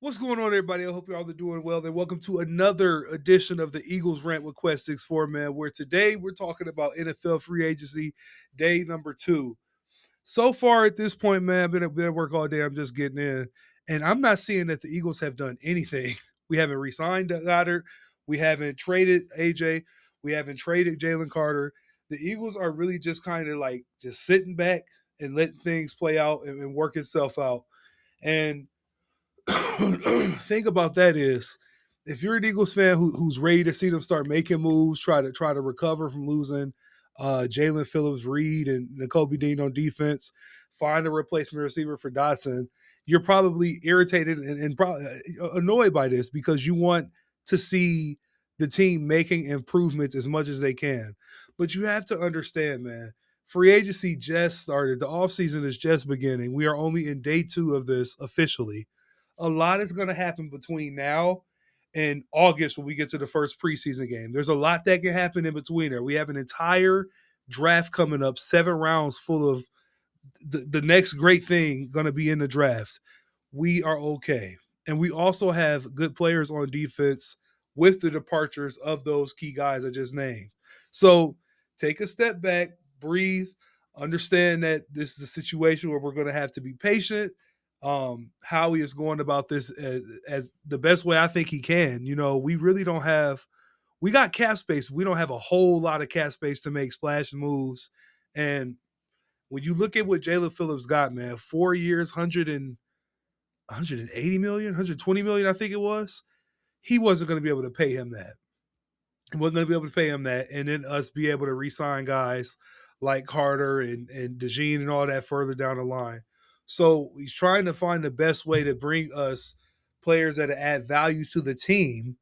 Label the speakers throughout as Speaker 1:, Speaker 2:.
Speaker 1: What's going on, everybody? I hope you're all doing well. And welcome to another edition of the Eagles Rant with Quest 64, man, where today we're talking about NFL free agency day number 2. So far at this point, man, been at work all day. I'm just getting in. And I'm not seeing that the Eagles have done anything. We haven't re-signed Goddard. We haven't traded AJ. We haven't traded Jalen Carter. The Eagles are really just kind of like just sitting back and letting things play out and work itself out. And thing about that is, if you're an Eagles fan who's ready to see them start making moves, try to recover from losing Jalen Phillips, Reed, and N'Kobe Dean on defense, find a replacement receiver for Dotson, you're probably irritated and probably annoyed by this because you want to see the team making improvements as much as they can. But you have to understand, man, free agency just started. The offseason is just beginning. We are only in day 2 of this officially. A lot is going to happen between now and August when we get to the first preseason game. There's a lot that can happen in between there. We have an entire draft coming up, 7 rounds full of the next great thing going to be in the draft. We are okay. And we also have good players on defense with the departures of those key guys I just named. So take a step back, breathe, understand that this is a situation where we're going to have to be patient. Howie is going about this as the best way I think he can. You know, we really don't have, we got cap space. We don't have a whole lot of cap space to make splash moves. And when you look at what Jalen Phillips got, man, 4 years, 180 million, 120 million, I think it was. He wasn't going to be able to pay him that. He wasn't going to be able to pay him that, and then us be able to re-sign guys like Carter and DeJean and all that further down the line. So he's trying to find the best way to bring us players that add value to the team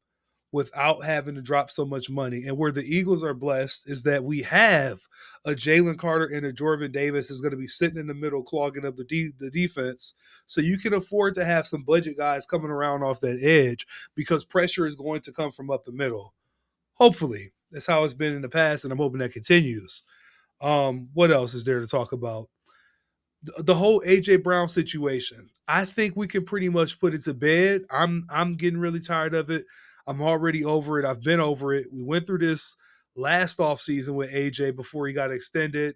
Speaker 1: without having to drop so much money. And where the Eagles are blessed is that we have a Jalen Carter and a Jordan Davis is going to be sitting in the middle clogging up the defense. So you can afford to have some budget guys coming around off that edge because pressure is going to come from up the middle. Hopefully. That's how it's been in the past, and I'm hoping that continues. What else is there to talk about? The whole AJ Brown situation. I think we can pretty much put it to bed. I'm getting really tired of it. I'm already over it. I've been over it. We went through this last offseason with AJ before he got extended.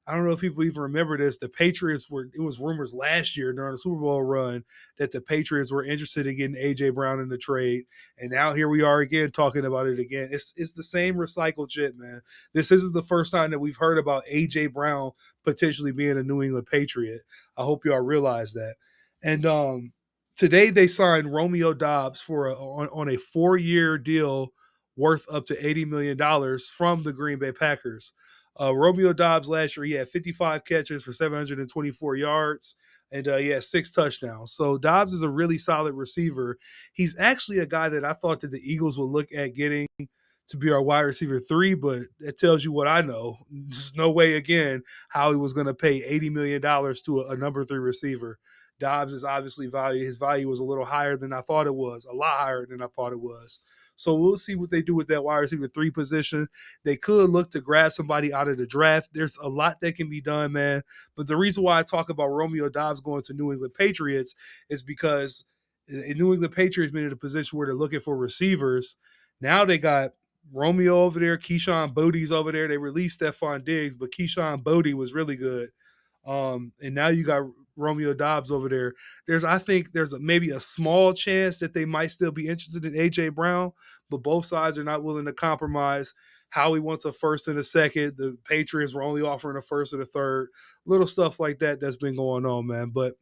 Speaker 1: I don't know if people even remember this. The Patriots were, it was rumors last year during the Super Bowl run that the Patriots were interested in getting AJ Brown in the trade. And now here we are again talking about it again. It's the same recycled shit, man. This isn't the first time that we've heard about AJ Brown potentially being a New England Patriot. I hope y'all realize that. And today they signed Romeo Doubs for on a 4-year deal worth up to $80 million from the Green Bay Packers. Romeo Doubs last year, he had 55 catches for 724 yards, and he had 6 touchdowns. So Doubs is a really solid receiver. He's actually a guy that I thought that the Eagles would look at getting to be our wide receiver 3, but it tells you what I know. There's no way, again, how he was going to pay $80 million to a number 3 receiver. Doubs is obviously value. His value was a little higher than I thought it was, a lot higher than I thought it was. So we'll see what they do with that wide receiver 3 position. They could look to grab somebody out of the draft. There's a lot that can be done, man. But the reason why I talk about Romeo Doubs going to New England Patriots is because New England Patriots been in a position where they're looking for receivers. Now they got Romeo over there, Keyshawn Bodie's over there. They released Stephon Diggs, but Keyshawn Bodie was really good. And now you got Romeo Doubs over there. I think there's maybe a small chance that they might still be interested in AJ Brown, but both sides are not willing to compromise. Howie wants a first and a second. The Patriots were only offering a first and a third. Little stuff like that that's been going on, man. But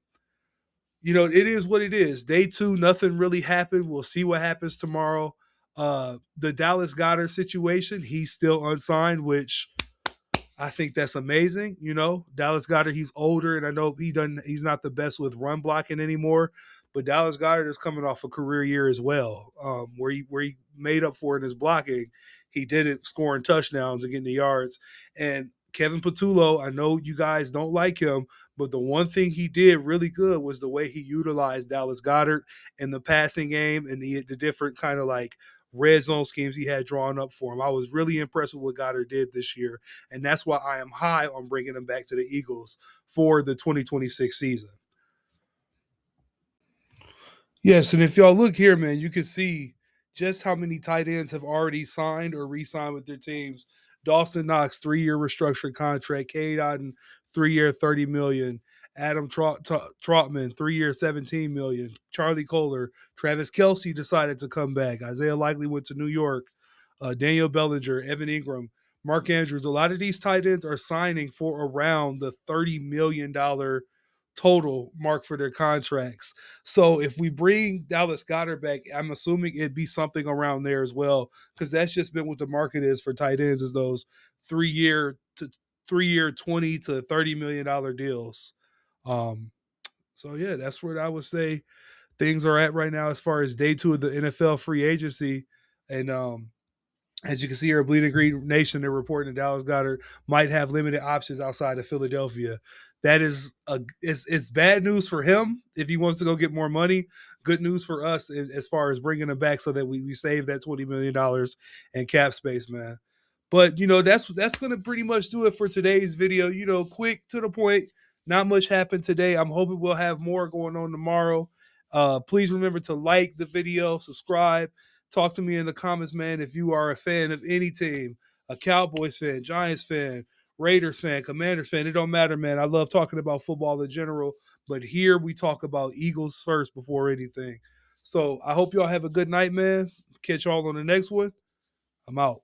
Speaker 1: you know, it is what it is. Day 2, nothing really happened. We'll see what happens tomorrow. The Dallas Goedert situation, he's still unsigned, which I think that's amazing. You know, Dallas Goedert, he's older, and I know he's not the best with run blocking anymore. But Dallas Goedert is coming off a career year as well, where he made up for it in his blocking. He did it scoring touchdowns and getting the yards. And Kevin Patullo, I know you guys don't like him, but the one thing he did really good was the way he utilized Dallas Goedert in the passing game and the different kind of like red zone schemes he had drawn up for him. I was really impressed with what Goddard did this year, and that's why I am high on bringing him back to the Eagles for the 2026 season. Yes, and if y'all look here, man, you can see just how many tight ends have already signed or re-signed with their teams. Dawson Knox, 3-year restructured contract. Cade Otton, 3-year, $30 million. Adam Trotman, 3-year, $17 million. Charlie Kohler, Travis Kelsey decided to come back. Isaiah Likely went to New York. Daniel Bellinger, Evan Ingram, Mark Andrews. A lot of these tight ends are signing for around the $30 million total mark for their contracts. So if we bring Dallas Goedert back, I'm assuming it'd be something around there as well, because that's just been what the market is for tight ends, is those 3-year 20 to $30 million deals. Um, so yeah, that's where I would say things are at right now as far as day 2 of the NFL free agency. And as you can see here, Bleeding Green Nation, they're reporting that Dallas Goedert might have limited options outside of Philadelphia. That is it's bad news for him if he wants to go get more money. Good news for us as far as bringing him back so that we save that $20 million in cap space, man. But that's gonna pretty much do it for today's video. Quick to the point. Not much happened today. I'm hoping we'll have more going on tomorrow. Please remember to like the video, subscribe. Talk to me in the comments, man, if you are a fan of any team, a Cowboys fan, Giants fan, Raiders fan, Commanders fan. It don't matter, man. I love talking about football in general, but here we talk about Eagles first before anything. So I hope y'all have a good night, man. Catch y'all on the next one. I'm out.